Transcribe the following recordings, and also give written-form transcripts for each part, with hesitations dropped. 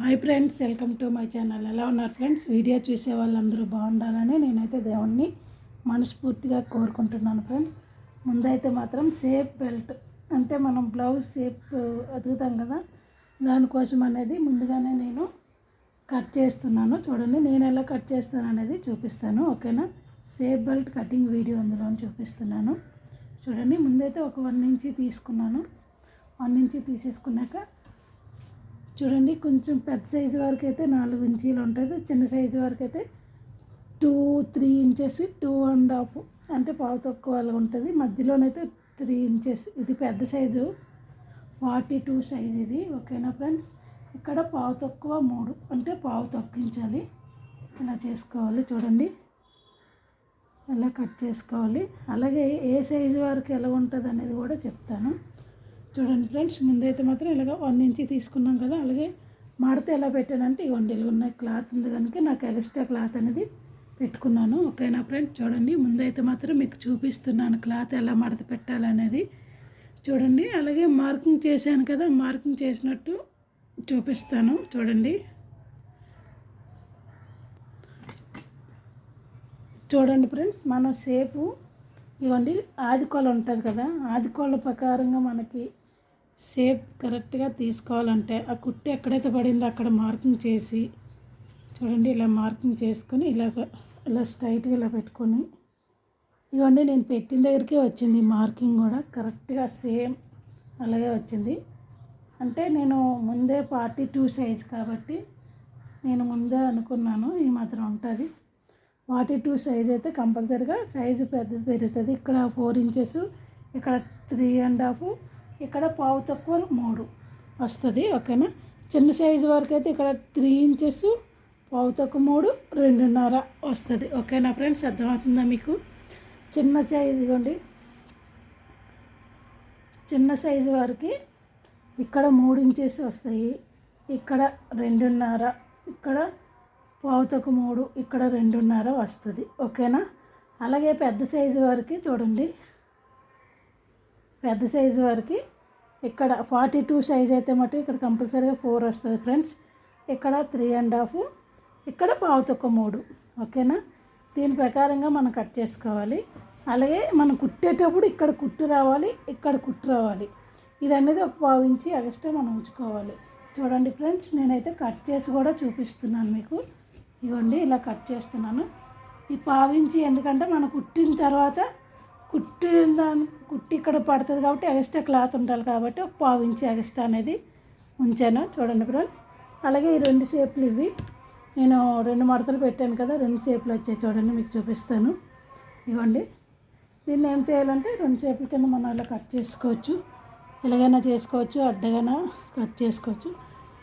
Hi friends, welcome to my channel. ఎలా ఉన్నారు friends? Video చూసే వాళ్ళందరూ బాగుండాలని నేనైతే దేవుణ్ణి మనస్ఫూర్తిగా కోరుకుంటున్నాను ఫ్రెండ్స్. ముందైతే మాత్రం షేప్ బెల్ట్ అంటే మనం బ్లౌజ్ షేప్ అదుగుతాం కదా, దానికోసం అనేది ముందుగానే నేను కట్ చేస్తున్నాను. చూడండి నేను ఎలా కట్ చేస్తాను అనేది చూపిస్తాను, ఓకేనా? షేప్ బెల్ట్ కటింగ్ వీడియో అందులో చూపిస్తున్నాను. చూడండి, ముందైతే ఒక 1 ఇంచ్ తీసుకున్నాను. 1 ఇంచ్ తీసేసుకున్నాక చూడండి, కొంచెం పెద్ద సైజు వరకు అయితే 4 ఇంచీలు ఉంటుంది, చిన్న సైజు వరకు అయితే 2-3 ఇంచెస్, 2.5 అంటే పావు తక్కువ ఉంటుంది. మధ్యలోనైతే 3 ఇంచెస్. ఇది పెద్ద సైజు 42 సైజు ఇది, ఓకేనా ఫ్రెండ్స్? ఇక్కడ పావు తక్కువ 3 అంటే పావు తగ్గించాలి. ఇలా చేసుకోవాలి. చూడండి ఎలా కట్ చేసుకోవాలి, అలాగే ఏ సైజు వరకు ఎలా ఉంటుంది అనేది కూడా చెప్తాను. చూడండి ఫ్రెండ్స్, ముందైతే మాత్రం ఇలాగ 1 ఇంచ్ తీసుకున్నాం కదా, అలాగే మడత ఎలా పెట్టానంటే ఇవ్వండి, ఇలా ఉన్న క్లాత్ ఉంది కనుక నాకు ఎక్స్ట్రా క్లాత్ అనేది పెట్టుకున్నాను, ఓకేనా ఫ్రెండ్స్? చూడండి, ముందైతే మాత్రం మీకు చూపిస్తున్నాను క్లాత్ ఎలా మడత పెట్టాలనేది. చూడండి, అలాగే మార్కింగ్ చేశాను కదా, మార్కింగ్ చేసినట్టు చూపిస్తాను. చూడండి ఫ్రెండ్స్, మన షేపు ఇవ్వండి, ఆదికోల ఉంటుంది కదా, ఆదికోల ప్రకారంగా మనకి షేప్ కరెక్ట్గా తీసుకోవాలంటే ఆ కుట్టి ఎక్కడైతే పడిందో అక్కడ మార్కింగ్ చేసి, చూడండి ఇలా మార్కింగ్ చేసుకొని ఇలా స్ట్రైట్గా ఇలా పెట్టుకొని, ఇవ్వండి నేను పెట్టిన దగ్గరికే వచ్చింది మార్కింగ్ కూడా కరెక్ట్గా సేమ్ అలాగే వచ్చింది. అంటే నేను ముందే 42 సైజ్ కాబట్టి నేను ముందే అనుకున్నాను ఈ మాత్రం ఉంటుంది. 42 సైజ్ అయితే కంపల్సరీగా సైజు పెద్దది పెరుగుతుంది. ఇక్కడ 4 ఇంచెస్, ఇక్కడ 3.5, ఇక్కడ పావు తక్కువ 3 వస్తుంది, ఓకేనా? చిన్న సైజు వరకు అయితే ఇక్కడ 3 ఇంచెస్, పావు తక్కువ 3, 2.5 వస్తుంది, ఓకేనా ఫ్రెండ్స్? అర్థమవుతుందా మీకు? చిన్న సైజు ఇవ్వండి, చిన్న సైజు వరకు ఇక్కడ 3 ఇంచెస్ వస్తాయి, ఇక్కడ 2.5, ఇక్కడ పావు తక్కువ 3, ఇక్కడ 2.5 వస్తుంది, ఓకేనా? అలాగే పెద్ద సైజు వరకు చూడండి, పెద్ద సైజు వరకు ఇక్కడ 42 సైజ్ అయితే మటు ఇక్కడ కంపల్సరీగా 4 వస్తుంది ఫ్రెండ్స్. ఇక్కడ 3.5, ఇక్కడ పావు తక్కువ 3, ఓకేనా? దీని ప్రకారంగా మనం కట్ చేసుకోవాలి. అలాగే మనం కుట్టేటప్పుడు ఇక్కడ కుట్టు రావాలి, ఇక్కడ కుట్టు రావాలి. ఇది అనేది ఒక పావు ఇంచి ఎక్స్ట్రా మనం ఉంచుకోవాలి. చూడండి ఫ్రెండ్స్, నేనైతే కట్ చేసి కూడా చూపిస్తున్నాను మీకు. ఇవ్వండి ఇలా కట్ చేస్తున్నాను. ఈ పావు ఇంచి ఎందుకంటే మనం కుట్టిన తర్వాత కుట్టి ఇక్కడ పడుతుంది కాబట్టి ఎక్స్ట్రా క్లాత్ ఉండాలి కాబట్టి ఒక పావు ఇంచి ఎక్స్ట్రా అనేది ఉంచాను. చూడండి ఫ్రెండ్స్, అలాగే ఈ 2 షేపులు ఇవి నేను 2 మడతలు పెట్టాను కదా, 2 షేపులు వచ్చాయి. చూడండి మీకు చూపిస్తాను. ఇవ్వండి, దీన్ని ఏం చేయాలంటే 2 షేపుల కింద మనం ఇలా కట్ చేసుకోవచ్చు, ఎలాగైనా చేసుకోవచ్చు, అడ్డగానే కట్ చేసుకోవచ్చు.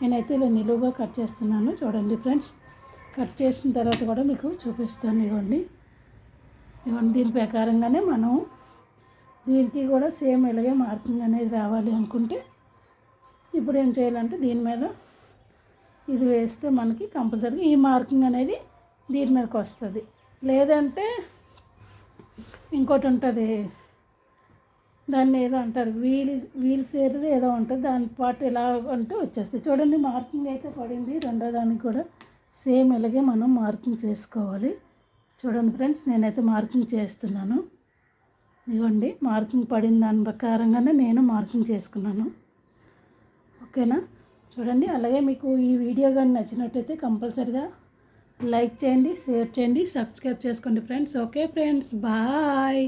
నేనైతే ఇలా నిలువుగా కట్ చేస్తున్నాను. చూడండి ఫ్రెండ్స్, కట్ చేసిన తర్వాత కూడా మీకు చూపిస్తాను. ఇవ్వండి దీని ప్రకారంగానే మనం దీనికి కూడా సేమ్ ఇలాగే మార్కింగ్ అనేది రావాలి అనుకుంటే ఇప్పుడు ఏం చేయాలంటే దీని మీద ఇది వేస్తే మనకి కంపల్సరీగా ఈ మార్కింగ్ అనేది దీని మీదకి వస్తుంది. లేదంటే ఇంకోటి ఉంటుంది, దాన్ని ఏదో అంటారు, వీల్స్ ఏదో ఉంటుంది, దాని పాటు ఎలా అంటే వచ్చేస్తుంది. చూడండి, మార్కింగ్ అయితే పడింది. రెండో దానికి కూడా సేమ్ ఇలాగే మనం మార్కింగ్ చేసుకోవాలి. చూడండి ఫ్రెండ్స్, నేనైతే మార్కింగ్ చేస్తున్నాను. ఇవ్వండి, మార్కింగ్ పడిన దాని ప్రకారంగానే నేను మార్కింగ్ చేసుకున్నాను, ఓకేనా? చూడండి, అలాగే మీకు ఈ వీడియో కానీ నచ్చినట్టయితే కంపల్సరీగా లైక్ చేయండి, షేర్ చేయండి, సబ్స్క్రైబ్ చేసుకోండి ఫ్రెండ్స్. Okay friends, bye.